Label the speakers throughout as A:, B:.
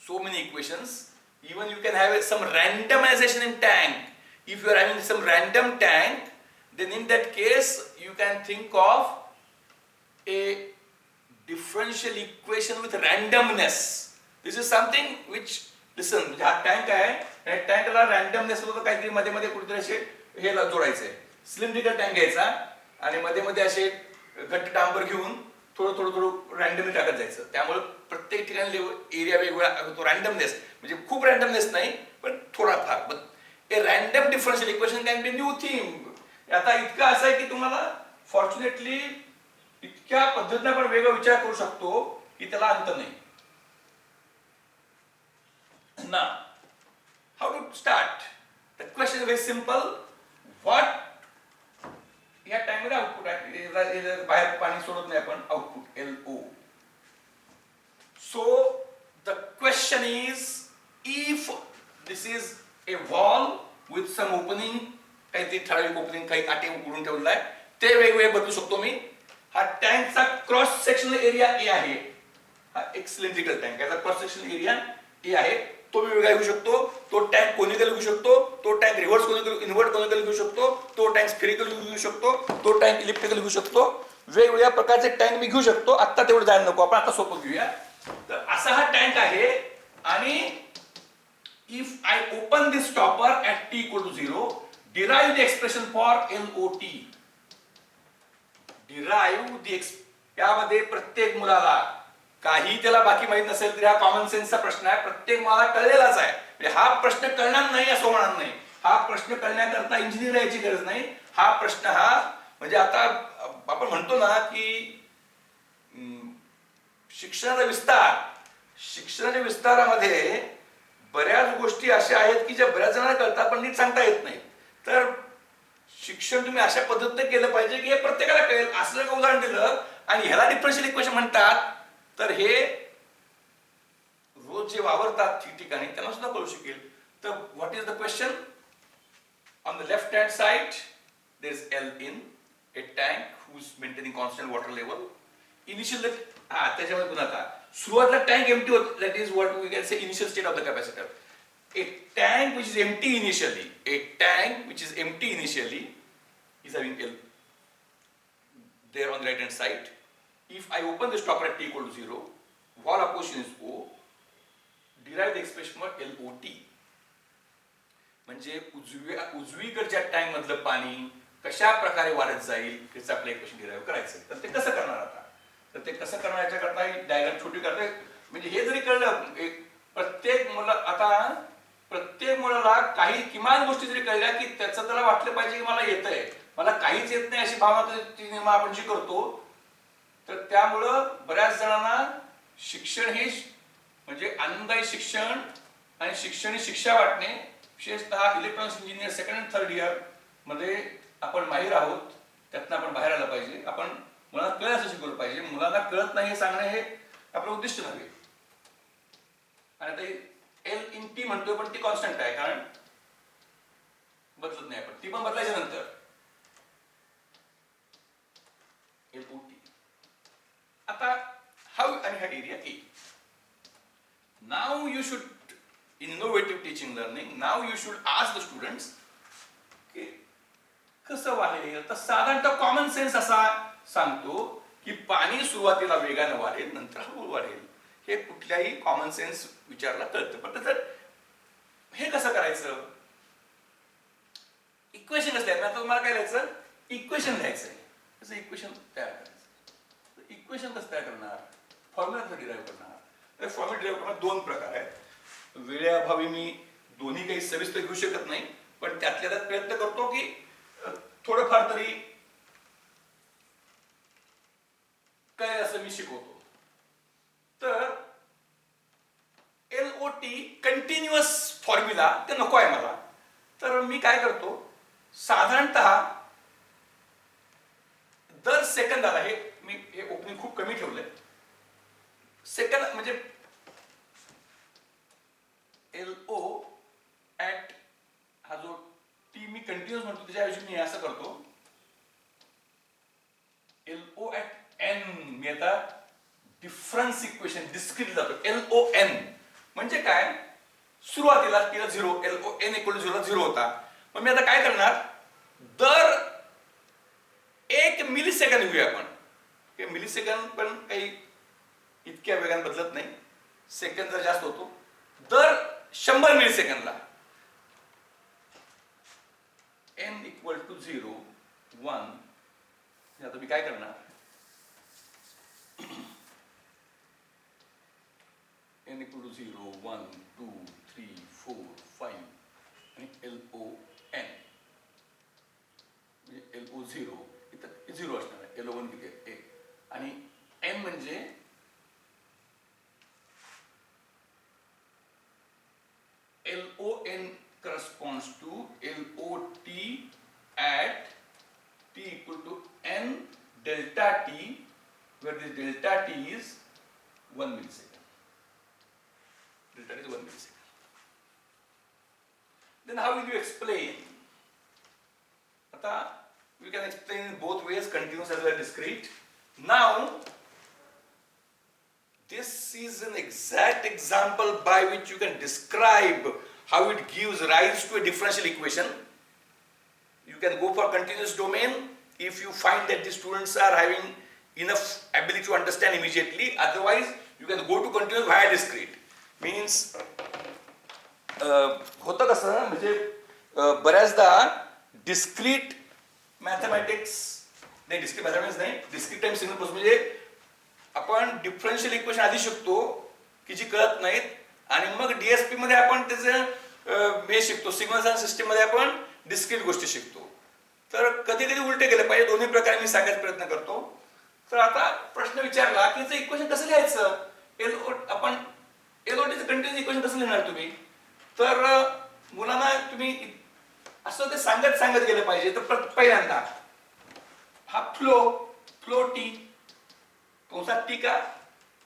A: so many equations. Even you can have some randomization in tank. If you are having some random tank, then in that case you can think of a differential equation with randomness. This is something which, listen, हा tank आहे आणि टँकला रँडमनेस होतं, काहीतरी मध्ये मध्ये कुठेतरी असे हे जोडायचंय. सिलेंड्रिकल टँक घ्यायचा आणि मध्ये मध्ये असे घट्ट डांबर घेऊन थोडं थोडं थोडं रँडमली टाकत जायचं. त्यामुळे प्रत्येक ठिकाणी एरिया वेगवेगळा होतो. रँडमनेस म्हणजे खूप रँडमनेस नाही, पण थोडाफार. A random differential equation can be new thing. आता इतकं असं आहे की तुम्हाला फॉर्च्युनेटली इतक्या पद्धतीने आपण वेगळा विचार करू शकतो की त्याला अंत नाही. Now, how to start? The question is very simple. What या टाइम मध्ये आउटपुट आहे, बाहेर पाणी सोडत नाही आपण, output LO. So the question is, if this is a wall with some opening, काहीतरी ठराविक ओपनिंग, काही काटे उघडून ठेवलेला आहे, ते वेगवेगळे बदलू शकतो मी. हा टँकचा क्रॉस सेक्शनल एरिया ए आहे. हा एक सिलेंड्रिकल टँक, याचा क्रॉस सेक्शनल एरिया ए आहे. तो वेगवेगळा घेऊ शकतो. तो टँक कोनिकल घेऊ शकतो, तो tank reverse conical, invert conical घेऊ शकतो, तो टँक स्फेरिकल घेऊ शकतो, तो टँक इलिप्टिकल घेऊ शकतो. वेगवेगळ्या प्रकारचे टँक मी घेऊ शकतो. आता तेवढं जायला नको, आपण आता सोपं घेऊया. तर असा हा टँक आहे आणि if I open this stopper at t equal to 0, derive the expression for LOT. derive the यामध्ये प्रत्येक मुलाला, काही त्याला बाकी माहित नसेल तरी हा कॉमन सेन्सचा प्रश्न आहे, प्रत्येक मला कळलेलाच आहे. म्हणजे हा प्रश्न कळणार नाही असं होणार नाही. हा प्रश्न कळण्याकरता इंजिनियर यायची गरज नाही. हा प्रश्न हा म्हणजे आता आपण म्हणतो ना की शिक्षणाच्या विस्तारामध्ये बऱ्याच गोष्टी अशा आहेत की ज्या बऱ्याच जणांना कळतात पण नीट सांगता येत नाही. तर शिक्षण तुम्ही अशा पद्धतीने केलं पाहिजे की हे प्रत्येकाला कळेल. असं जर उदाहरण दिलं आणि ह्याला डिफरन्शियल इक्वेशन म्हणतात, तर हे रोज जे वावरतात ठिकठिकाणी त्यांना सुद्धा कळू शकेल. तर what is the question? On the left hand side there is L in a tank who is maintaining constant water level. Initial त्याच्यामध्ये पुन्हा आता सुरुवातीला टँक एम्प्टी होत, that is what we can say initial state of the capacitor. A tank which is empty initially is having L there on the right hand side. If I open the stopper at t equal to 0, wall opposition is O, derive the expression for LOT. म्हणजे उजवीकडच्या tank मधलं पाणी कशा प्रकारे वाढत जाईल त्याचं आपलं equation derive करायचं. तर ते कसं करणार आता? तर ते कसं करणार याच्याकरता डायग्राम छोटी करता. म्हणजे हे जरी कळलं, प्रत्येक मुलाला काही किमान गोष्टी जरी कळल्या की त्याचं त्याला वाटलं पाहिजे की मला येतंय, मला काहीच येत नाही अशी भावना आपण जी करतो. तर त्यामुळं बऱ्याच जणांना शिक्षण हे म्हणजे आनंददायी शिक्षण आणि शिक्षण ही शिक्षा वाटणे, विशेषतः electronics engineer second and third year मध्ये आपण माहीर आहोत, त्यातनं आपण बाहेर आलं पाहिजे. आपण मुलांना कळलं असं शिकवलं पाहिजे. मुलांना कळत नाही हे सांगणं हे आपलं उद्दिष्ट नव्हे. आणि आता L in T म्हणतोय पण ती कॉन्स्टंट आहे, कारण बदलत नाही. आपण ती पण बदलायच्या नंतर LOT. आता हाऊ आणि हा area A. Now you should innovative teaching learning, now you should ask the students की कसं वाढेल. तर साधारणतः कॉमन सेन्स असा सांगतो की पाणी सुरुवातीला वेगाने वाढेल, नंतर हळूहळू वाढेल. हे कुठल्याही कॉमन सेन्स विचारला कळतं. पण त्याचं हे कसं करायचं? इक्वेशन कसं लिहायचं? आता तुम्हाला काय लिहायचं? इक्वेशन लिहायचंय. कसं इक्वेशन तयार करायचं? इक्वेशन कसं तयार करणार? फॉर्म्युला कसं डिराईव्ह करणार? फॉर्म्युला डिराईव्ह करण्यात दोन प्रकार आहेत. वेळेअभावी मी दोन्ही काही सविस्तर घेऊ शकत नाही, पण त्यातल्या त्यात प्रयत्न करतो की थोडंफार तरी काय असं मी शिकवतो. तर LOT कंटिन्युअस फॉर्म्युला ते नको आहे मला. तर मी काय करतो, साधारणतः दर सेकंदाला हे ओपनिंग खूप कमी ठेवलंय. सेकंद म्हणजे LO ऍट हा जो टी मी कंटिन्युअस म्हणतो त्याच्याऐवजी मी असं करतो LO ऍट N. मी आता डिफरन्स इक्वेशन डिस्क्रीट जातो. LON म्हणजे म्हणजे काय, सुरुवातीला तिला 0 n इक्वल टू 0 होता. मग मी आता काय करणार, दर 1 मिलीसेकंद घेऊया आपण. मिलीसेकंद पण काही इतक्या वेगाने बदलत नाही, सेकंद जर जास्त होतो. दर 100 मिलीसेकंदला n इक्वल टू 0 1, आता मी काय करणार, n इक्वल टू 0 1 2 3 4 5 आणि LON म्हणजे LO0 इथं 0 असणार आहे, LO1 किती आहे 1 आणि n म्हणजे LON corresponds to LOT at t equal to n delta t, where this delta t is 1 millisecond. Delta t is 1 millisecond. Then how will you explain? Ata we can explain in both ways, continuous as well as discrete. Now this is an exact example by which you can describe how it gives rise to a differential equation. You can go for continuous domain if you find that the students are having enough ability to understand immediately. Otherwise, you can go to continuous via discrete. Means होतं कसं, म्हणजे बऱ्याचदा discrete mathematics नाही, discrete mathematics नाही, discrete time signal process म्हणजे आपण differential equation आधी शिकतो की जी कळत नाहीत, आणि मग डीएसपी मध्ये आपण त्याचं हे शिकतो, सिग्नल सिस्टीम मध्ये आपण डिस्क्रीट गोष्टी शिकतो. तर कधी कधी उलटे गेले पाहिजे, दोन्ही प्रकारे मी सांगायचा प्रयत्न करतो. तर आता प्रश्न विचारला की इक्वेशन कसं लिहायचं, आपण एलओटीचं कंटिन्युअस इक्वेशन कसं लिहिणार तुम्ही, तर मुलांना तुम्ही असं ते सांगत गेलं पाहिजे. तर पहिल्यांदा हा फ्लो टी कंसात टी का,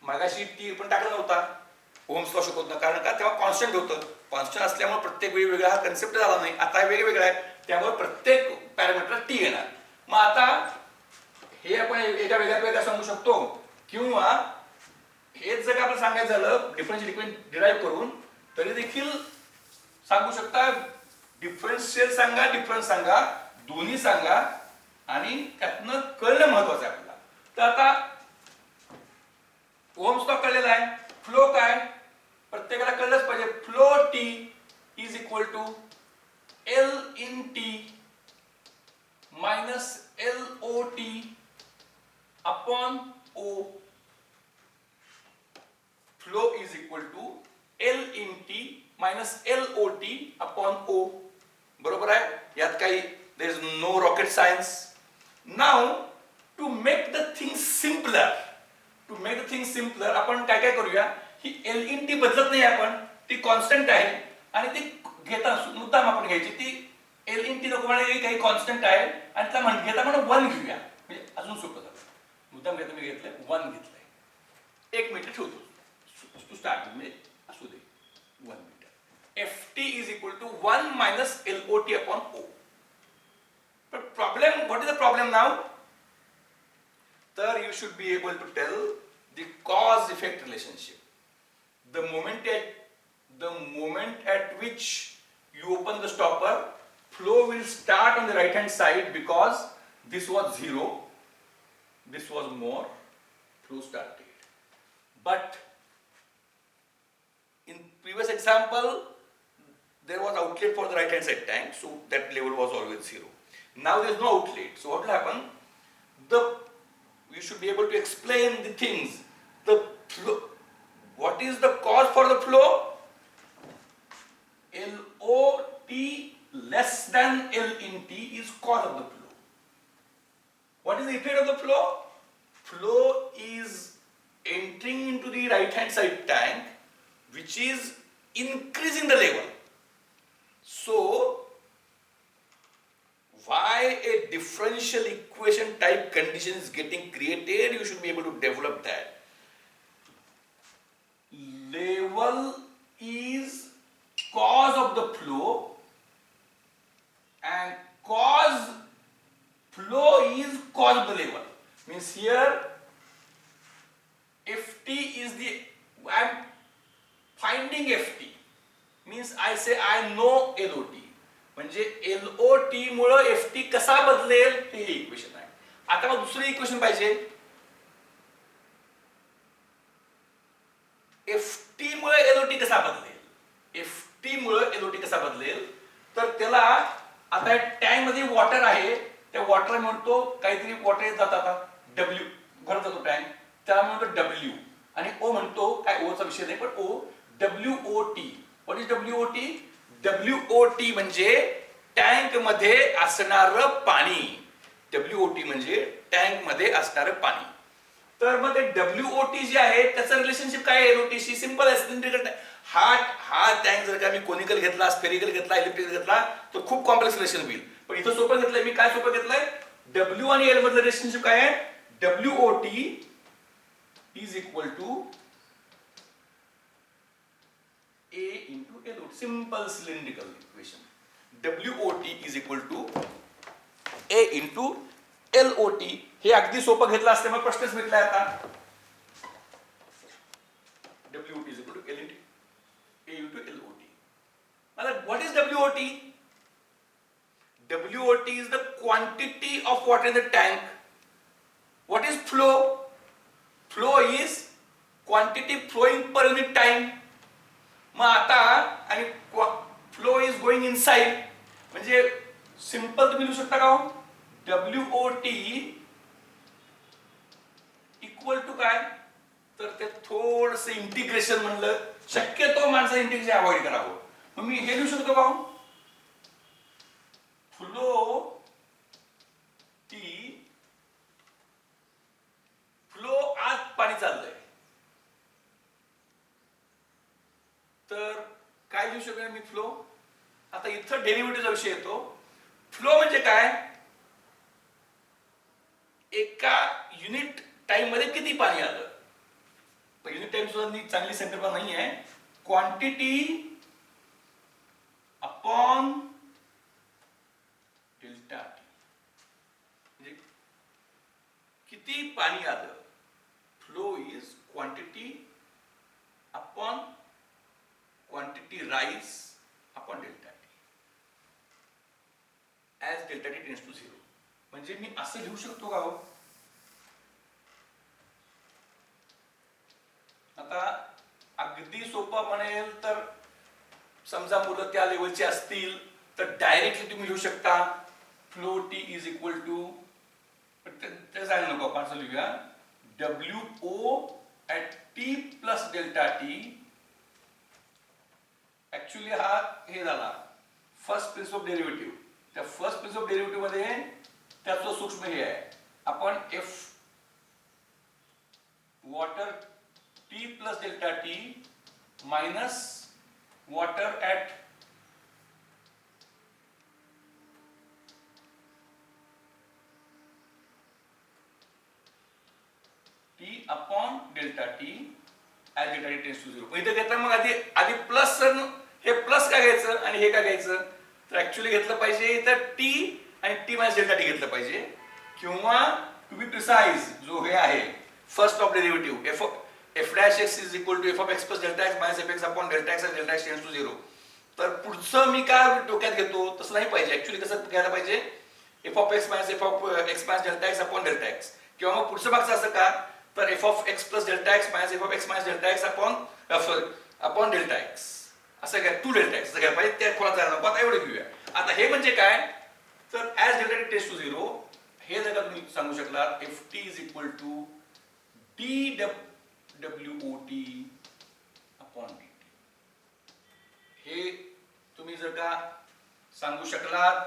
A: मागाशी टी पण टाकला नव्हता, ओहम्स लॉ शिकवत, कारण का तेव्हा कॉन्स्टंट होतं. कॉन्स्टंट असल्यामुळे प्रत्येक वेगवेगळा हा कन्सेप्ट झाला नाही, आता वेगवेगळा आहे, त्यामुळे प्रत्येक पॅरामीटर टी येणार. मग आता हे आपण एका वेगळ्या सांगू शकतो, किंवा हेच जर आपल्याला सांगायचं झालं डिफरन्शियल इक्वेशन डिराईव्ह करून, तरी देखील सांगू शकता. डिफरन्शियल सांगा, डिफरन्स सांगा, दोन्ही सांगा, आणि त्यातनं कळणं महत्वाचं आहे आपल्याला. तर आता ओहम्स लॉ कळलेला आहे, फ्लो काय प्रत्येकाला कळलंच पाहिजे. Flow t is equal to L in T minus LOT upon O. Flow is equal to L in T minus LOT upon O. बरोबर आहे, यात काही there is no rocket science. Now to make the thing simpler, आपण काय करूया, ही L in T बदलत नाही, आपण ती कॉन्स्टंट आहे, आणि ती घेता मुद्दाम आपण घ्यायची, ती एल इन टी नको म्हणे काही कॉन्स्टंट आहे, आणि त्या घेता म्हणून 1 घेऊया, म्हणजे अजून सोपं झालं. मुद्दाम घेता मी घेतलंय 1 घेतलंय. 1 मीटर ठेवतो टू स्टार्ट, म्हणजे असू दे 1 metre. F T is equal to 1 minus LOT upon O. पण problem, what is the problem नाव? तर you should be able to tell the cause effect relationship. The moment at which you open the stopper, flow will start on the right hand side, because this was 0, this was more, flow started. But in previous example there was outlet for the right hand side tank, so that level was always 0. Now there is no outlet, so what will happen? You should be able to explain the things. The flow, what is the cause for the flow? LOT less than L in T is cause of the flow. What is the effect of the flow? Flow is entering into the right hand side tank, which is increasing the level. So why a differential equation type condition is getting created, you should be able to develop that. Level is cause of the flow, and flow is cause of the level. Means here if T is the, I am finding finding FT means I say I know LOT, म्हणजे LOT मुळे FT कसा बदलेल हे equation आहे. आता मग दुसरी equation पाहिजे. FT मुळे LOT कसा बदलेल, FT मुळे LOT कसा बदलेल, तर त्याला आता टँक मध्ये वॉटर आहे, त्या वॉटर म्हणतो काहीतरी वॉटर येत जातात W भरत जातो टँक, त्याला म्हणतो W, आणि O म्हणतो काय ओचा विषय नाही पण O WOT. What is WOT? WOT म्हणजे टँक मध्ये असणारं पाणी. WOT म्हणजे टँक मध्ये असणारं पाणी. तर मग ते WOT जे आहे त्याचं रिलेशनशिप काय आहे LOT शी? सिंपल आहे, सिलेंड्रिकल. हा टँक जर का मी कोनिकल घेतला, स्फेरिकल घेतला, इलिप्टिकल घेतला तर खूप कॉम्प्लेक्स रिलेशन होईल. पण इथं सोपं घेतलंय मी. काय सोपं घेतलंय? W आणि L मधलं रिलेशनशिप काय आहे? WOT is equal to A into LOT. Simple cylindrical equation. WOT is equal to A into LOT. हे अगदी सोपं घेतलं असते मग प्रश्नच भेटलाय आता. WOT is equal to A into LOT. आता what is WOT? WOT is the quantity of water in the tank. What is flow? Flow is quantity flowing per unit time. मग आता आणि फ्लो इज गोइंग इनसाइड, म्हणजे simple तुम्ही लिहू शकता का हो? WOT इक्वल टू काय? तर ते थोडस इंटिग्रेशन म्हणलं, शक्यतो माणसं इंटिग्रेशन अवॉइड करावं. मग मी हे लिहू शकतो का हो? फ्लो टी, फ्लो आत पाणी चाललंय, तर काय लिहू शकतो मी फ्लो? आता इथं डेरिव्हेटिव्हचा विषय येतो. फ्लो म्हणजे काय? एका युनिट टाइम मध्ये किती पाणी आलं. युनिट टाइम सुद्धा चांगली संकल्पना नाही आहे. क्वांटिटी अपॉन डेल्टा टी, म्हणजे किती पाणी आलं. Flow is quantity upon quantity rise upon delta t as delta t tends to 0. म्हणजे मी असं लिहू शकतो का हो? आता अगदी सोपं म्हणेल तर समजा मुलं त्या लेवलची असतील तर डायरेक्टली तुम्ही लिहू शकता flow t is equal to, ते सांगू नको आपण असं लिहूया WO at t plus delta t. Actually हा हे झाला फर्स्ट प्रिन्सिपल ऑफ डेरिव्हेटिव्ह. त्या फर्स्ट प्रिन्सिपल ऑफ डेरिव्हेटिव्ह मध्ये त्याचं सूक्ष्म हे आहे. आपण F water T plus delta t minus water at T upon delta t as delta t tends to 0. इथे घेतलं मग आधी प्लस, हे प्लस का घ्यायचं आणि हे का घ्यायचं? तर ऍक्च्युअली घेतलं पाहिजे इथं टी आणि टी मायनस डेल्टा टी घेतलं पाहिजे, किंवा टू बी प्रिसाइज जो हे आहे first of derivative f dash x is equal to f of x plus delta x minus fx upon delta x and delta x tends to 0. तर पुढचं मी काय डोक्यात घेतो तसं नाही पाहिजे. ऍक्च्युअली कसं घ्यायला पाहिजे? f of x minus f of x minus delta x upon delta x, किंवा मग पुढचं मागचं असं का? तर f of x plus delta x minus f of x minus delta x upon delta x असं काय 2 delta x असं घ्यायला पाहिजे. त्या खोला जायला नको. आता एवढं घेऊया. आता हे म्हणजे काय? तर as delta t tends to 0 हे जर का तुम्ही सांगू शकला ft is equal to dWOT upon dt. हे तुम्ही जर का सांगू शकलात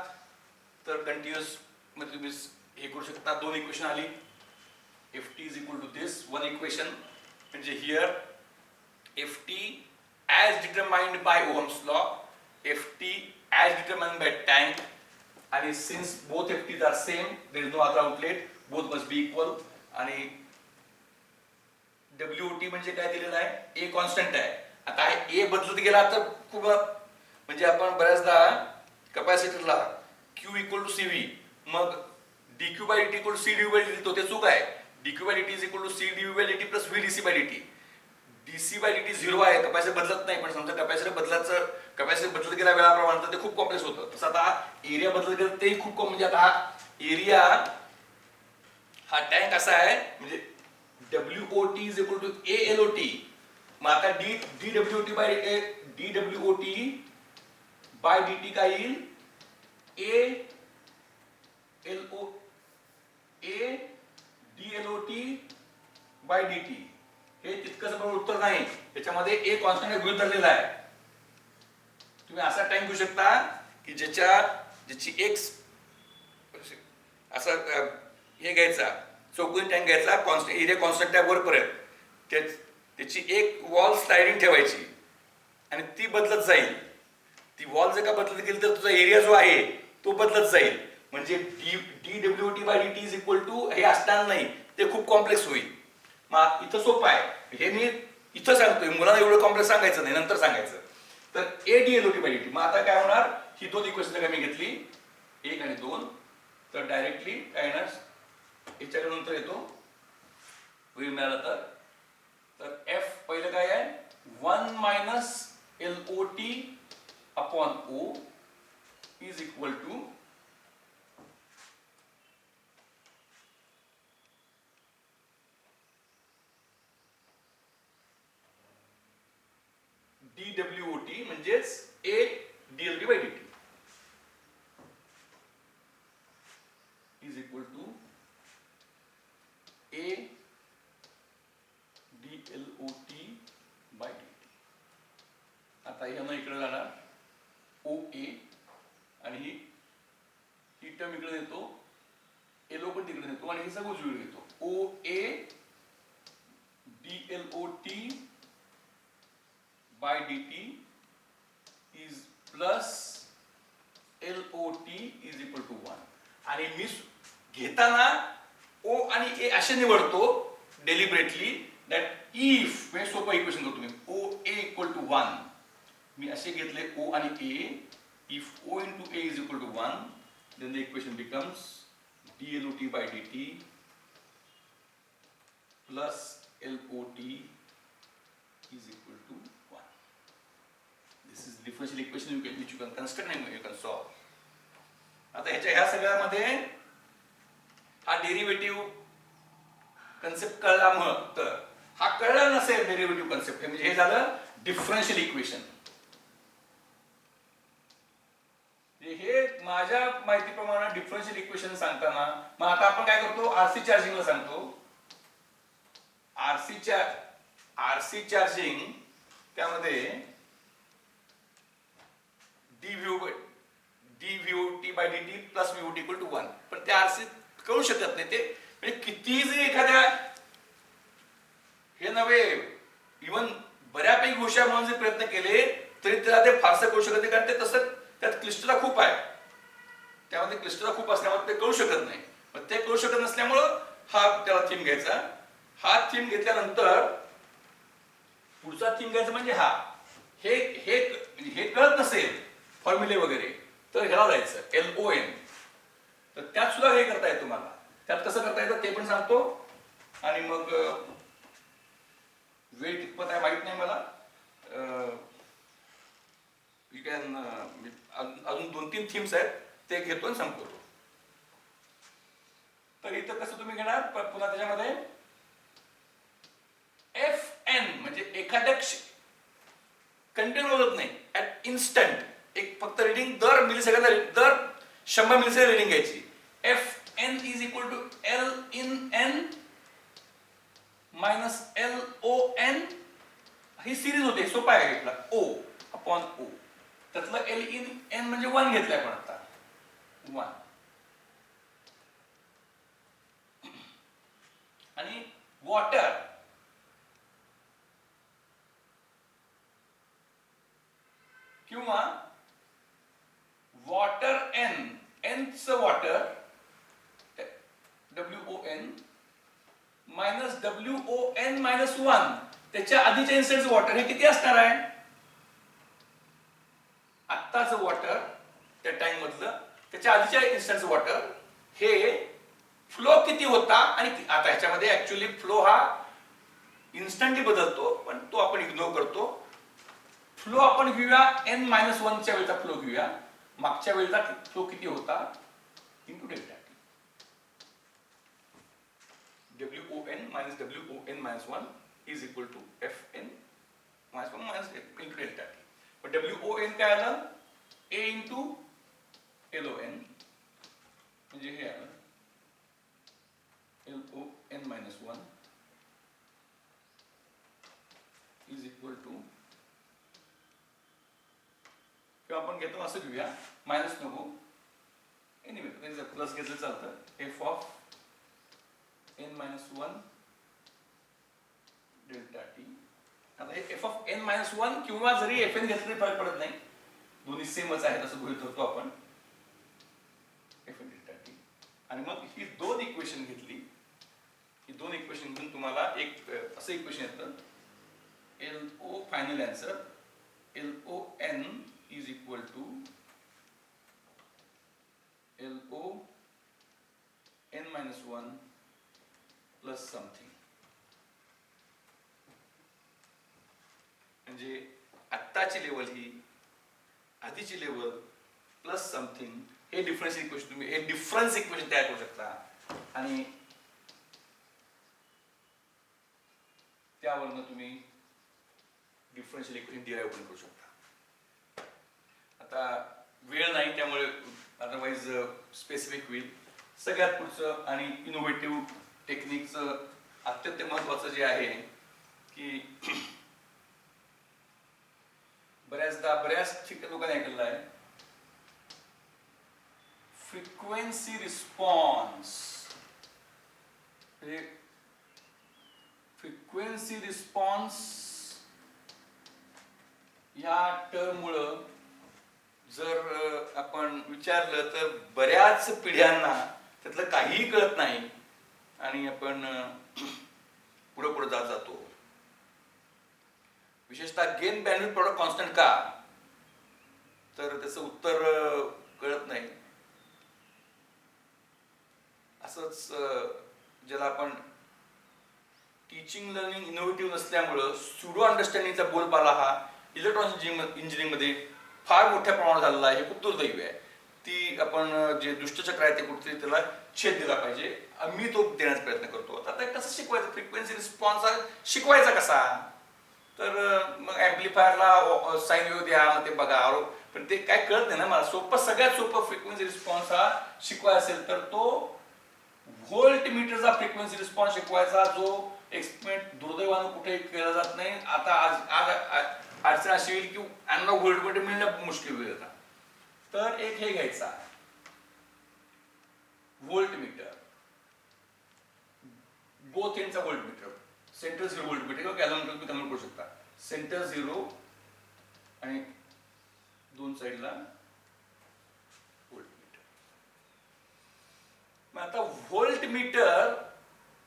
A: तर कंटिन्युअस मध्ये तुम्ही हे करू शकता. दोन इक्वेशन आली. ft is equal to this one equation, म्हणजे here ft as determined by Ohm's law, ft as determined by tank, आणि since both ft's are same, there is no other outlet, both must be equal. आणि WOT म्हणजे काय दिलेलं आहे? A constant आहे. आता A बदलत गेला तर खूप, म्हणजे आपण बऱ्याचदा कॅपॅसिटरला Q इक्वल टू CV, मग dq by dt equal to C dv by dt, तो ते चूक आहे. dq by dt is equal to C dv by dt plus V dc by dt. dc by dt 0 आहे, capacitor बदलत नाही. पण प्रमाण तर ते खूप कॉम्प्लेक्स होतं. तसं आता एरिया बदल केलं तेही खूप म्हणजे आता हा एरिया हा टँक असा आहे म्हणजे WOT is equal to ALOT. मग आता DWOT बाय DT काय येईल DLOT बाय DT. हे तितकंच बरोबर उत्तर नाही, त्याच्यामध्ये एक कॉन्स्टंट गृहीत धरलेला आहे. तुम्ही असा टँक घेऊ शकता की ज्याची एक असा हे घ्यायचा चौकोनी टँक घ्यायचा, कॉन्स्टंट एरिया कॉन्स्टंट आहे वरपर्यंत, त्याची एक वॉल स्लायडिंग ठेवायची आणि ती बदलत जाईल. ती वॉल जर का बदलत गेली तर तुझा एरिया जो आहे तो बदलत जाईल. म्हणजे DWT by DT is equal to हे असणार नाही, ते खूप कॉम्प्लेक्स होईल. मग इथं सोपं आहे, हे मी इथं सांगतोय, मुलांना एवढं कॉम्प्लेक्स सांगायचं नाही, नंतर सांगायचं. तर ADLOT बाय DT. मग आता काय होणार, ही दोन इक्वेशन मी घेतली 1 आणि 2, तर डायरेक्टली काय येणार याच्याकडे नंतर येतो होईल मिळालं तर F पहिलं काय आहे 1 minus LOT upon O is equal to DWOT म्हणजेच ADLT by DT is equal to ADLOT by DT. आता ह्यानं इकडे जाणार OA आणि ही टर्म इकडे देतो, LO पण तिकडे देतो आणि हे सगळं उजवीकडे घेतो. OA DLOT by DT is plus LOT is equal to 1. आणि मी घेताना O आणि A असे निवडतो डेलिबरेटली दॅट इफ म्हणजे सोपं इक्वेशन करतो मी OA इक्वल टू 1. मी असे घेतले O आणि A. If O into A is equal to 1 then the equation becomes DLOT by DT plus LOT is equal to 1. This is differential equation which you can construct and you can solve. आता ह्या सगळ्यामध्ये हा derivative concept कळला, मग तर हा कळला नसेल डेरिव्हेटिव्ह कन्सेप्ट म्हणजे हे झालं डिफरन्शियल इक्वेशन. हे माझ्या माहितीप्रमाणे डिफरन्शियल इक्वेशन सांगताना मग आता आपण काय करतो आरसी चार्जिंगला सांगतो. आरसी चार्जिंग त्यामध्ये DVOT by DT plus VOT equal to 1. पण ते आरसी कळू शकत नाही, ते म्हणजे किती जरी एखाद्या हे नव्हे इव्हन बऱ्यापैकी हुशार म्हणून जर प्रयत्न केले तरी त्याला ते फारसं कळू शकत नाही, कारण ते तसं त्यात क्लिष्टता खूप आहे. त्यामध्ये क्लिष्टता खूप असल्यामुळे ते कळू शकत नाही. मग ते कळू शकत नसल्यामुळं हा त्याला थीम घ्यायचा. हा थीम घेतल्यानंतर पुढचा थीम घ्यायचा म्हणजे हा हे हे हे कळत नसेल फॉर्म्युले वगैरे तर ह्याला जायचं LON. तर त्यात सुद्धा हे करता येतं तुम्हाला. त्यात कसं करता येतं ते पण सांगतो. आणि मग वेळ कितपत आहे माहित नाही मला. अजून 2-3 थीम्स आहेत ते घेतो आणि संपवतो. तर इथं कसं तुम्ही घेणार पुन्हा त्याच्यामध्ये FN म्हणजे एखाद्या कंटिन्यू होत नाही, ऍट इन्स्टंट एक फक्त रिडिंग दर मिलीसेकंद दर 100 मिलीसेकंद रिडिंग घ्यायची. FN is equal to L in N minus LON. ही सिरीज होते, सोपा आहे घेतला O अपॉन O. त्यातलं L in N म्हणजे 1 घेतलंय आपण आता 1. आणि वॉटर किंवा वॉटर N च water WON minus WON minus 1 त्याच्या आधीच्या इन्स्टंटचं वॉटर हे किती असणार आहे. आत्ताचं वॉटर त्या टाइम मधलं त्याच्या आधीच्या इन्स्टंटचं वॉटर हे फ्लो किती होता. आणि आता ह्याच्यामध्ये ऍक्च्युअली फ्लो हा इन्स्टंटली बदलतो पण तो आपण इग्नोर करतो. फ्लो आपण घेऊया n-1 च्या वेळचा फ्लो घेऊया. मागच्या वेळचा फ्लो किती होता into delta T. WON minus WON-1 is equal to FN-1 minus into delta T. पण WON काय आलं A into LON म्हणजे हे आलं LON-1 is equal to, किंवा आपण घेतो असं घेऊया, मायनस नको, एनिवे प्लस घेतलं चालतं. f of n-1 delta T. आता हे f of n-1 किंवा जरी fn घेतलं तरी फरक पडत नाही, दोन्ही सेमच आहेत असं गृहीत धरतो आपण. fn delta T. आणि मग ही दोन इक्वेशन घेतली, ही दोन इक्वेशन घेऊन तुम्हाला एक असं इक्वेशन येतं, LO final answer LON is equal to LON-1 plus something. म्हणजे आत्ताची लेवल ही आधीची लेवल प्लस समथिंग, हे डिफरन्स इक्वेशन तुम्ही हे डिफरन्स इक्वेशन तयार करू शकता आणि त्यावरनं तुम्ही डिफरन्शियल इक्वेशन डिराइव्ह पण करू शकता. आता वेळ नाही त्यामुळे अदरवाईज स्पेसिफिक होईल. सगळ्यात पुढचं आणि इनोव्हेटिव्ह टेक्निकचं अत्यंत महत्वाचं जे आहे की बऱ्याच ठिकाणी लोकांनी ऐकलेलं आहे, फ्रिक्वेन्सी रिस्पॉन्स. फ्रिक्वेन्सी रिस्पॉन्स या टर्ममुळं जर आपण विचारलं तर बऱ्याच पिढ्यांना त्यातलं काहीही कळत नाही आणि आपण पुढे पुढे जात जातो. विशेषतः गेन बँडविड्थ प्रॉडक्ट कॉन्स्टंट का, तर त्याचं उत्तर कळत नाही. असंच ज्याला आपण टीचिंग लर्निंग इनोव्हेटिव्ह नसल्यामुळं सुडो अंडरस्टँडिंगचा बोलबाला हा इलेक्ट्रॉनिक्स इंजिनिअरिंग मध्ये फार मोठ्या प्रमाणात झालेला आहे. हे खूप दुर्दैवी आहे. ती आपण जे दुष्टचक्र आहे ते कुठेतरी त्याला छेद दिला पाहिजे. मी तो देण्याचा प्रयत्न करतो. आता कसं शिकवायचं फ्रिक्वेन्सी रिस्पॉन्स शिकवायचा कसा, तर मग ऍम्प्लिफायरला साईन वेव्ह द्या, मग ते बघा, पण ते काय कळत नाही ना मला. सोपं सगळ्यात सोपं फ्रिक्वेन्सी रिस्पॉन्स हा शिकवायचा असेल तर तो व्होल्ट मीटरचा फ्रिक्वेन्सी रिस्पॉन्स शिकवायचा, जो एक्सपेरिमेंट दुर्दैवानं कुठेही केला जात नाही. आता आज अडचण अशी येईल की अॅनालॉग व्होल्ट मीटर मिळणं मुश्किल होईल. आता तर एक हे घ्यायचा व्होल्ट मीटर, बोथ एंडचा volt meter, centre zero volt meter किंवा गॅलव्हॅनोमीटर तुम्ही कन्वर्ट करू शकता. सेंटर झिरो आणि दोन साईडला व्होल्ट मीटर. मग आता व्होल्ट मीटर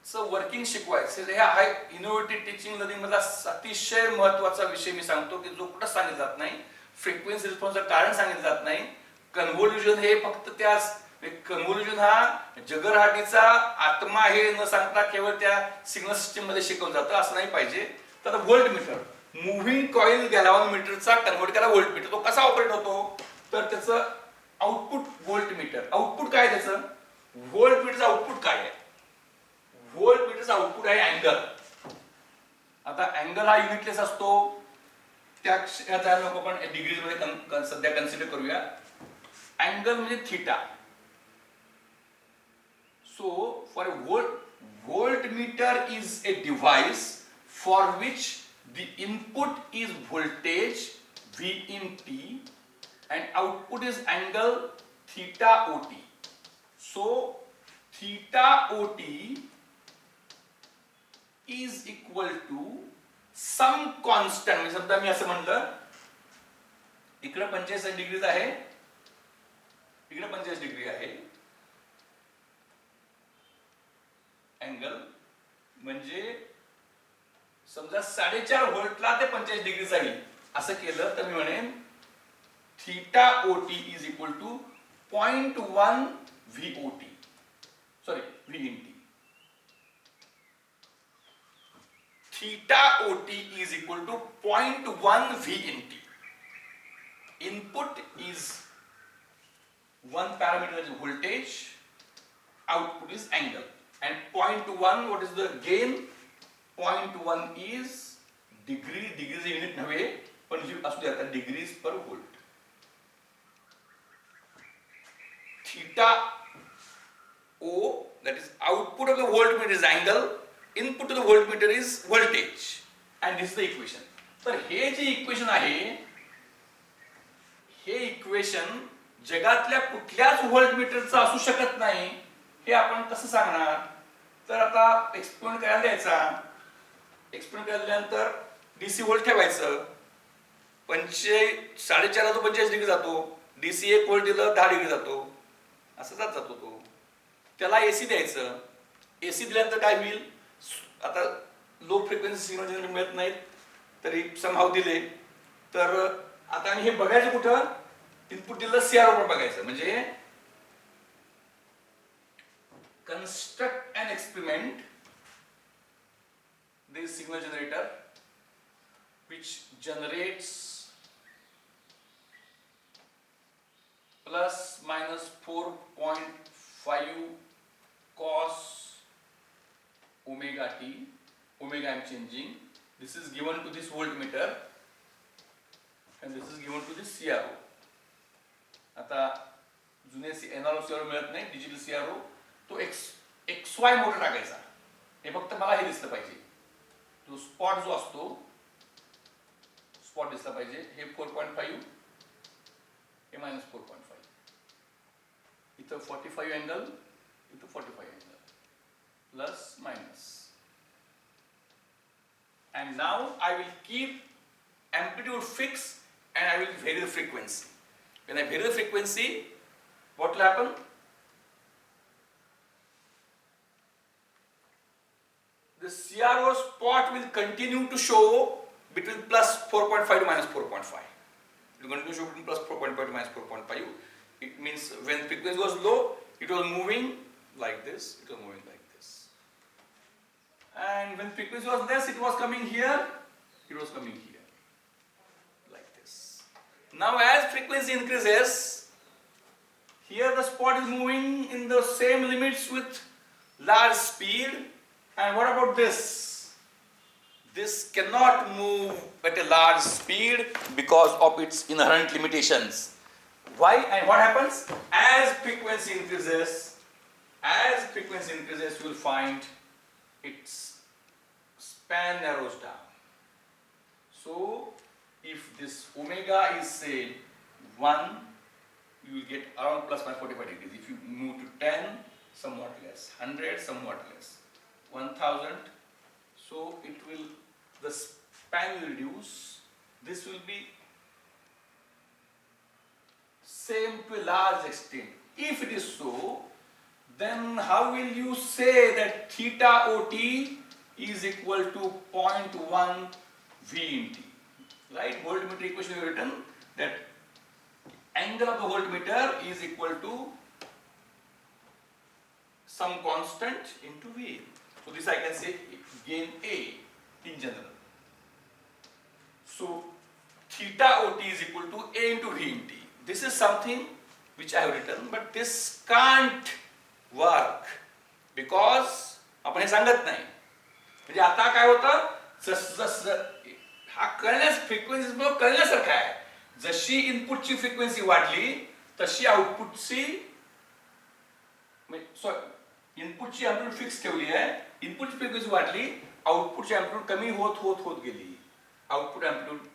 A: वर्किंग शिकवायचं, हे हा इनोव्हेटिव्ह टीचिंग लर्निंग मधला अतिशय महत्वाचा विषय मी सांगतो की जो कुठं सांगितलं जात नाही. फ्रिक्वेन्सी रिस्पॉन्सचं कारण सांगितलं जात नाही. कन्व्होल्युशन हे फक्त त्या कन्व्होल्युशन हा जगरहाटीचा आत्मा हे न सांगता केवळ त्या सिग्नल सिस्टीम मध्ये शिकवलं जातं असं नाही पाहिजे. तर व्होल्ट मीटर, मुव्हिंग कॉइल गॅलव्हॅनोमीटरचा कन्व्हर्ट केला व्होल्ट मीटर, तो कसा ऑपरेट होतो, तर त्याचं आउटपुट व्होल्ट मीटर. आउटपुट काय त्याचं, व्होल्ट मीटरचं आउटपुट काय आहे, व्होल्ट मीटरचा आउटपुट आहे अँगल. आता अँगल हा युनिटलेस असतो, त्या लोक आपण डिग्रीज मध्ये सध्या कन्सिडर करूया. अँगल म्हणजे theta. So for a volt meter is a device for which the input is voltage V in T and output is angle theta OT. So theta OT is equal to some constant. म्हणजे समजा मी असं म्हणलं इकडे 45 degree आहे, इकडे 45 degree आहे angle, म्हणजे समजा 4.5 व्होल्टला ते 45 डिग्री जाईल असं केलं तर मी म्हणेन theta OT is equal to 0.1 VOT, sorry V in T. Theta OT is equal to 0.1 V in T. input is one parameter is voltage, output is angle, and 0.1 what is the gain? 0.1 is degree, degrees unit नव्हे पण असू द्या आता degrees per volt. Theta O, that is output of the voltmeter is angle, input to the voltmeter is voltage, and this is the equation. तर हे जे equation आहे, हे इक्वेशन जगातल्या कुठल्याच व्होल्टमीटरचं असू शकत नाही. हे आपण कसं सांगणार? तर आता एक्सपेरिमेंट करायला द्यायचा. एक्सपेरिमेंट करायला दिल्यानंतर डीसी व्होल्ट ठेवायचं. 4.5 तो 45 डिग्री जातो. डीसी 1 व्होल्ट दिलं 10 डिग्री जातो. असं जातो तो. त्याला एसी द्यायचं. एसी दिल्यानंतर काय होईल? आता लो फ्रिक्वेन्सी सिग्नल जनरेटर मिळत नाहीत तरी समहाव दिले तर आता हे बघायचं कुठं? इनपुट दिलं सीआरओ वर बघायचं. म्हणजे construct an experiment, this signal generator which generates plus minus 4.5 cos omega t, omega I am changing, this is given to this voltmeter and this is given to this CRO. आता जुने analogue CRO मिळत नाही, digital CRO तो XY motor टाकायचा. हे फक्त मला हे दिसलं पाहिजे. तो स्पॉट जो असतो स्पॉट दिसला पाहिजे. हे 4.5 हे -4.5 इथं 45 अँगल इथं 45 angle plus minus. And now I will keep amplitude fixed and I will vary the frequency. When I vary the frequency, what will happen? The CRO spot will continue to show between plus 4.5 to minus 4.5. It will continue to show between plus 4.5 to minus 4.5. It means when frequency was low, it was moving like this, it was moving like this. And when frequency was less, it was coming here, it was coming here. Like this. Now as frequency increases, here the spot is moving in the same limits with large speed. And what about this? This cannot move at a large speed because of its inherent limitations. Why? And what happens? As frequency increases, you will find its span narrows down. So, if this omega is say 1, you will get around plus minus 45 degrees. If you move to 10, somewhat less. 100, somewhat less. 1000, so it will, the span will reduce. This will be same to a large extent. If it is so, then how will you say that theta OT is equal to 0.1 V in T? Right? Voltmeter equation you have written that angle of the voltmeter is equal to some constant into V. So this I can say gain A in general. So theta OT is equal to A into V in T. This is something which I have written, but this can't work because आपण हे सांगत नाही. म्हणजे आता काय होतं? हा कळण्यास frequency कळण्यासारखा आहे. जशी इनपुटची फ्रिक्वेन्सी वाढली तशी आउटपुटची सॉरी इनपुटची अँप्लिट्यूड फिक्स ठेवली आहे. इनपुटची फ्रिक्वेन्सी वाढली, आउटपुटची अँप्लिट्यूड कमी होत गेली. Output amplitude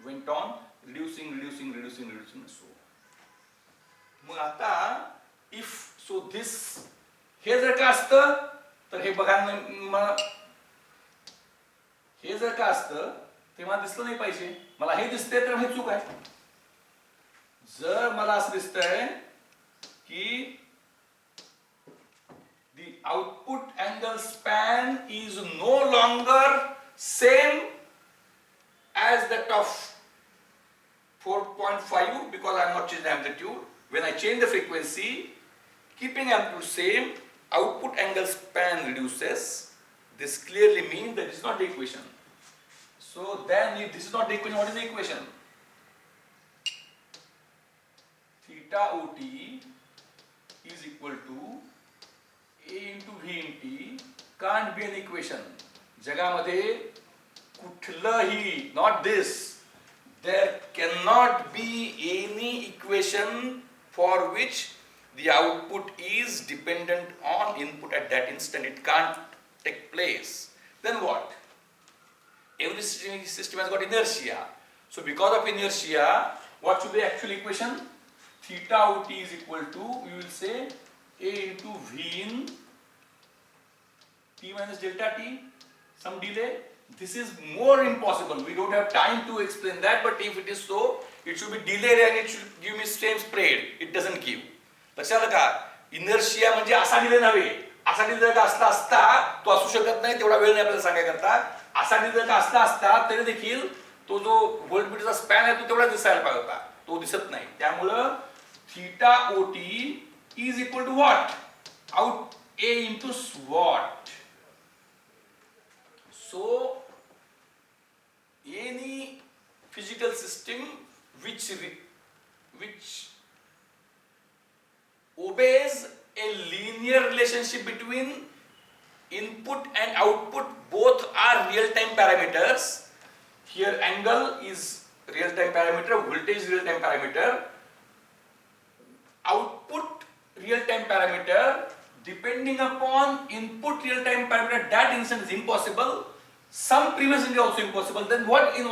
A: went on reducing so. मग आता if so this हे जर का असतं तर हे बघा हे जर का असतं तेव्हा दिसलं नाही पाहिजे. मला हे दिसतंय तर हे चूक आहे. जर मला असं दिसतंय की the output angle span is no longer same as that of 4.5 because I am not changing the amplitude. When I change the frequency, keeping amplitude same, output angle span reduces. This clearly means that this is not the equation. So then if this is not the equation, what is the equation? theta OT is equal to A into V in T can't be an equation. जगामध्ये कुठलंही, not this, there cannot be any equation for which the output is dependent on input at that instant. It can't take place. Then what? Every system has got inertia. So because of inertia, what should be the actual equation? Theta OT is equal to, we will say, A into V in T minus delta T, some delay. This is more impossible. We don't have time to explain that, but if it is so, it should be delayed and it should give me same spread. It doesn't give. लक्षात का? Inertia म्हणजे असा delay नव्हे. असा delay जर का असता तो असू शकत नाही, तेवढा वेळ नाही आपल्याला सांगायकरता. असा डिले जर का असता तरी देखील तो जो व्होल्ट मीटरचा स्पॅन आहे तो तेवढा दिसायला पाहिजे होता. तो दिसत नाही. त्यामुळं theta OT is equal to what? Out a into what. So any physical system which obeys a linear relationship between input and output, both are real-time parameters. Here angle is real-time parameter, voltage is real-time parameter, output real-time parameter, depending upon input real-time parameter at that instant is impossible. Some previous is also impossible. Then what it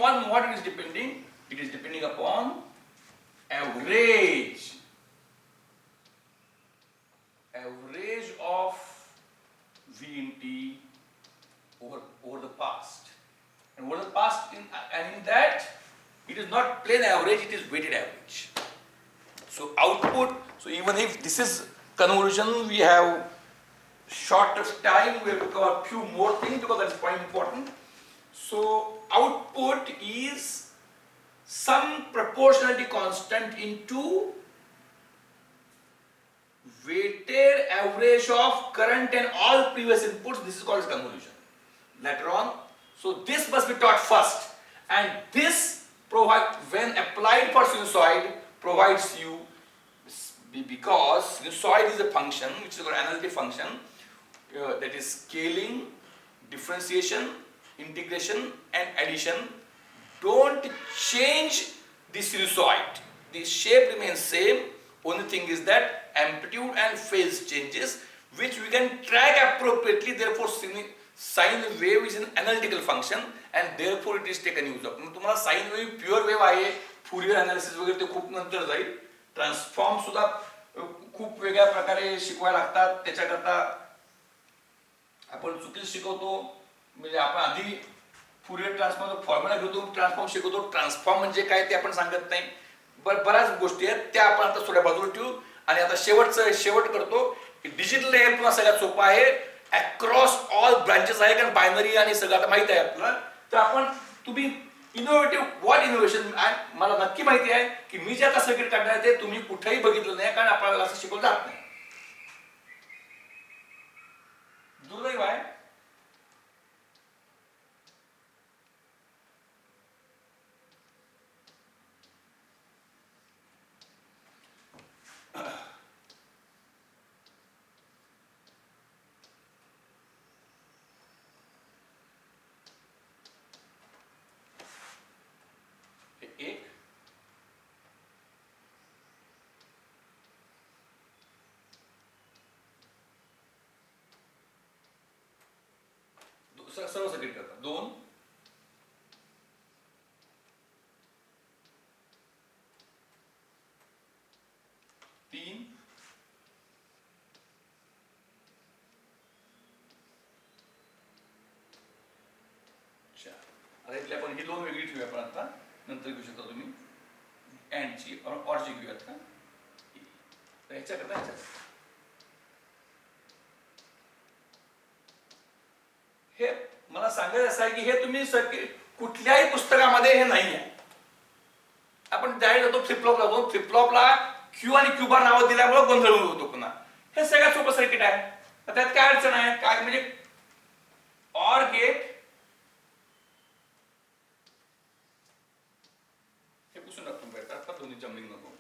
A: is depending? It is depending upon average of V in T over the past. And over the past, in that, it is not plain average, it is weighted average. So output, so even if this is convolution, we have short of time, we have to cover a few more things because that is quite important. So output is some proportionality constant into weighted average of current and all previous inputs. This is called as convolution. Later on, so this must be taught first, and this when applied for sinusoid provides you, because sinusoid is a function which is an analytic function. That is scaling, differentiation, integration and addition. Don't change the sinusoid. The shape remains same. Only thing is that amplitude and phase changes, which we can track appropriately. Therefore, sine wave is an analytical function and therefore it is taken use of. तुम्हाला sine wave pure wave आहे, Fourier analysis वगैरे ते खूप नंतर जाईल. Transform सुद्धा खूप वेगळ्या प्रकारे शिकवायला लागतात. त्याच्याकरता आपण चुकीचं शिकवतो. म्हणजे आपण आधी फुरियर ट्रान्सफॉर्मचा फॉर्म्युला घेतो, ट्रान्सफॉर्म शिकवतो. ट्रान्सफॉर्म म्हणजे काय ते आपण सांगत नाही. बऱ्याच गोष्टी आहेत त्या आपण आता थोड्या बाजूला ठेवू आणि आता शेवट करतो. डिजिटल हे पुन्हा सगळ्यात सोपं आहे. अक्रॉस ऑल ब्रांचेस आहे, कारण बायनरी आणि सगळं आता माहिती आहे आपल्याला. तर आपण तुम्ही इनोव्हेटिव्ह व्हॉट इनोव्हेशन, मला नक्की माहिती आहे की मी जे आता सर्किट काढणार आहे ते तुम्ही कुठेही बघितलं नाही, कारण आपल्याला असं शिकवलं जात नाही. दुर्दैव आहे. एक सर्व सर्किट करतात. 2 3 4. आता इथले आपण ही 2 वेगळी ठेवूया. आपण आता नंतर घेऊ शकता तुम्ही अँडची ऑरची घेऊयात का. तर ह्याच्याकरता हे मला सांगायचं असं आहे की हे तुम्ही सर्किट कुठल्याही पुस्तकामध्ये हे नाही आहे. आपण डायरेक्ट जातो फ्लिपफ्लॉपला जातो. फ्लिपफ्लॉपला क्यू आणि क्यू बार नाव दिल्यामुळे गोंधळ होतो पुन्हा. हे सगळ्यात सोपं सर्किट आहे. त्यात काय अडचण आहे? काय म्हणजे ऑर गेट हे पुसून टाकतो. आता दोन्ही जमलिंग नको.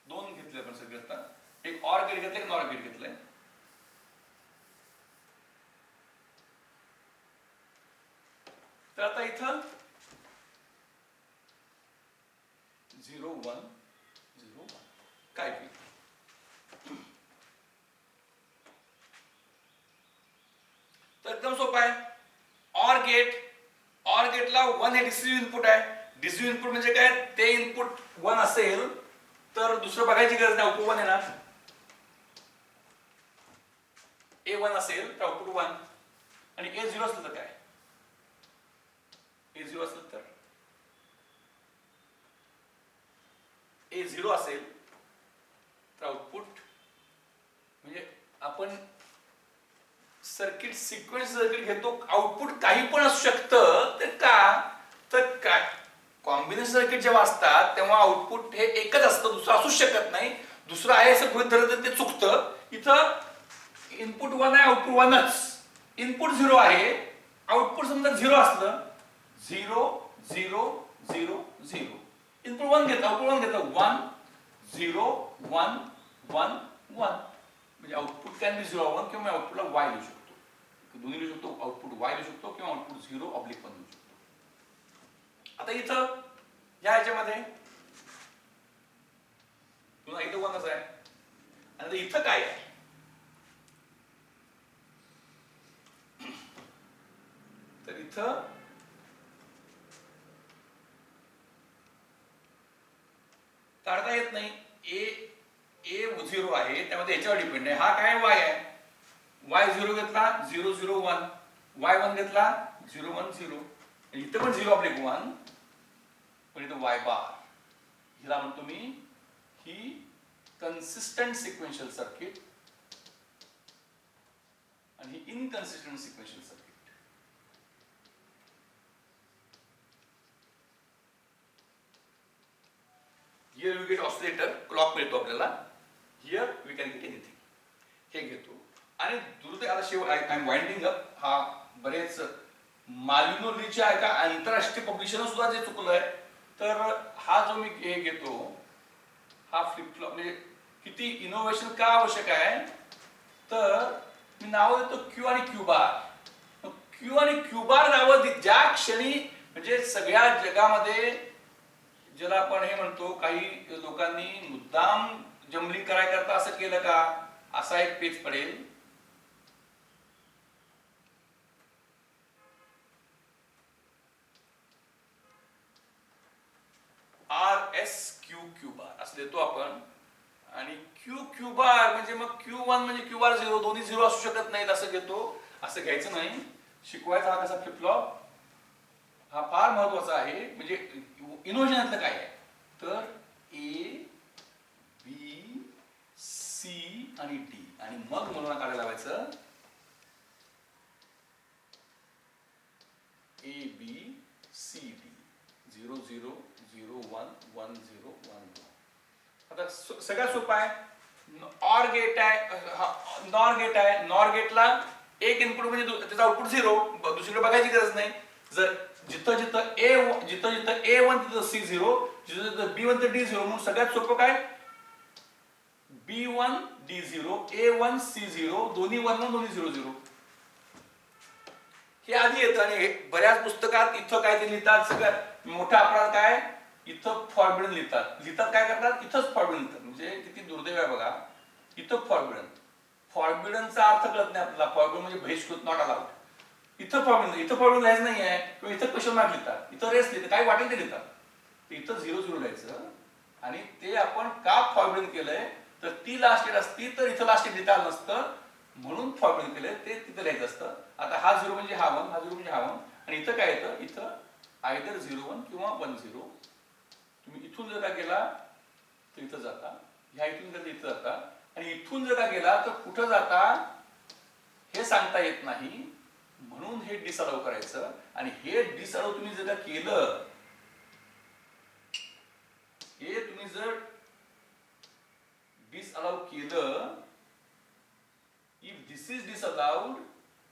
A: 2 घेतले सगळं. एक ऑर गेट घेतलं, एक नॉर गेट घेतलंय. तर आता इथं 0 1 0 1 काय होईल? तर एकदम सोपं आहे. ऑर गेटला 1 हे डिसिसिव्ह इनपुट आहे. डिसिसिव्ह इनपुट म्हणजे काय? ते इनपुट 1 असेल तर दुसरं बघायची गरज नाही, आउटपुट 1 येणार. A1 असेल तर आउटपुट 1 आणि A0 असेल तर काय? A0 असेल तर A0 असेल तर आउटपुट म्हणजे आपण सर्किट सिक्वेन्स सर्किट घेतो, आउटपुट काही पण असू शकतं. तर का? तर काय कॉम्बिनेशन सर्किट जेव्हा असतात तेव्हा आउटपुट हे एकच असतं, दुसरं असूच शकत नाही. दुसरं आहे असं गृहीत धरलं तर ते चुकतं. इथं इनपुट 1 आहे, आउटपुट 1च. इनपुट 0 आहे, आउटपुट समजा 0 असलं 0 0 0 0. इनपुट 1 घेतलं, आउटपुट 1 घेतलं 1 0 1 1 1. म्हणजे आउटपुट कॅन बी 0 1 किंवा आउटपुटला y लिहू शकतो. दोन्ही लिहू शकतो, आउटपुट y लिहू शकतो किंवा आउटपुट 0 ऑब्लिक 1 लिहू शकतो. आता इथं या ह्याच्यामध्ये पुन्हा इथं 1च आहे आणि इथं काय आहे? तर इथं काढता येत नाही. A0 आहे त्यामध्ये याच्यावर डिपेंड आहे. हा काय y आहे. y0 घेतला 0 0 1, y1 घेतला 0 1 0. इथं पण 0 ऑब्लिक 1 पण इथं y बार. हिला म्हणतो मी ही कन्सिस्टंट सिक्वेन्शियल सर्किट आणि ही inconsistent sequential circuit. Here we get oscillator, clock मिळतो आपल्याला. Here we can get anything. हे घेतो आणि दुर्दैव आता शेव आय एम वाइंडिंग अप. हा बरेच मालिनोलीच्या एका आंतरराष्ट्रीय पब्लिशर सुद्धा जे चुकलंय. तर हा जो मी हे घेतो हा फ्लिप फ्लॉप म्हणजे किती इनोव्हेशन का आवश्यक आहे. तर मी नाव देतो क्यू आणि क्यू बार. क्यू आणि क्यू बार नावं ज्या क्षणी म्हणजे सगळ्या जगामध्ये ज्याला आपण हे म्हणतो, काही लोकांनी मुद्दाम जमलिंग करायकरता असं केलं का, असा एक पेज पडेल. RSQ बार असं देतो आपण आणि क्यू बार म्हणजे मग Q1 म्हणजे क्यू बार 0, दोन्ही 0 असू शकत नाहीत असं घेतो. असं घ्यायचं नाही. शिकवायचा हा कसा फ्लिप फ्लॉप हा फार महत्वाचा आहे. म्हणजे इनोव्हेशनातलं काय आहे तर A B C आणि D आणि मग मला काढायला लावायचं A B C D 0 0 0 1 1 0 1 2. आता सगळ्यात सोपं आहे. ऑर गेट आहे, नॉर गेट आहे. नॉर गेटला एक इनपुट म्हणजे त्याचा आउटपुट 0, दुसरीकडे बघायची गरज नाही. जर जिथं जिथं A1 तिथं C0, जिथं जिथं B1 तर D0. म्हणून सगळ्यात सोपं काय B1 D0 A1 C0 दोन्ही 1 दोन्ही 0 0 हे आधी येतं. आणि बऱ्याच पुस्तकात इथं काय ते लिहितात. सगळ्यात मोठा अपराध काय इथं फॉरबिडन लिहितात काय करतात इथंच फॉरबिडन लिहितात. म्हणजे किती दुर्दैव आहे बघा. इथं फॉरबिडनचा अर्थ कळत नाही आपल्याला. फॉरबिडन म्हणजे बहिष्कृत, नॉट अलाउड. इथं फॉरबिडन लिहायचं नाही आहे किंवा इथं क्वेश्चन मार्क लिहितात, इथं रेस लिहितात, काय वाटेल ते लिहितात. इथं 0 0 लिहायचं आणि ते आपण का फॉरबिडन केलंय तर ती लास्ट डेट असती तर इथं लास्ट डेट लिहिता आलं नसतं म्हणून फॉरबिडन केलंय ते तिथं लिहायचं असतं. आता हा 0 म्हणजे हा 1, हा 0 म्हणजे हा 1 आणि इथं काय येतं इथं आयदर 0 1 किंवा 1 0. तुम्ही इथून जर का गेला तर इथं जाता, ह्या इथून जर इथं जाता आणि इथून जर का गेला तर कुठं जाता हे सांगता येत नाही. म्हणून हे डिसअलाउ करायचं आणि हे डिसअलाउ तुम्ही जर का केलं, हे तुम्ही जर डिसअलाउ केलं, if this is disallowed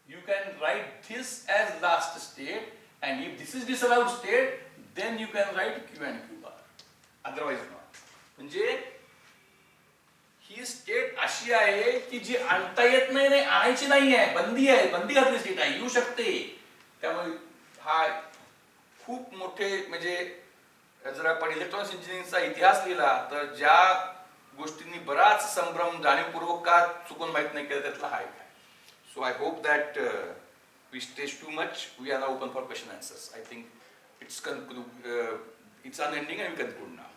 A: you can write this as last state and if this is disallowed state then you can write Q and Q bar, otherwise not. म्हणजे स्टेट अशी आहे की जी आणता येत नाही, नाही आणायची नाही आहे, बंदी आहे, बंदी घातली स्टेट आहे, येऊ शकते. त्यामुळे हा खूप मोठे म्हणजे जर आपण इलेक्ट्रॉनिक्स इंजिनिअरिंगचा इतिहास लिहिला तर ज्या गोष्टींनी बराच संभ्रम जाणीवपूर्वक का चुकून माहित नाही केलं त्यातला हा एक आहे. So I hope that we stretch too much. We are now open for question answers. I think it's unending and we conclude now.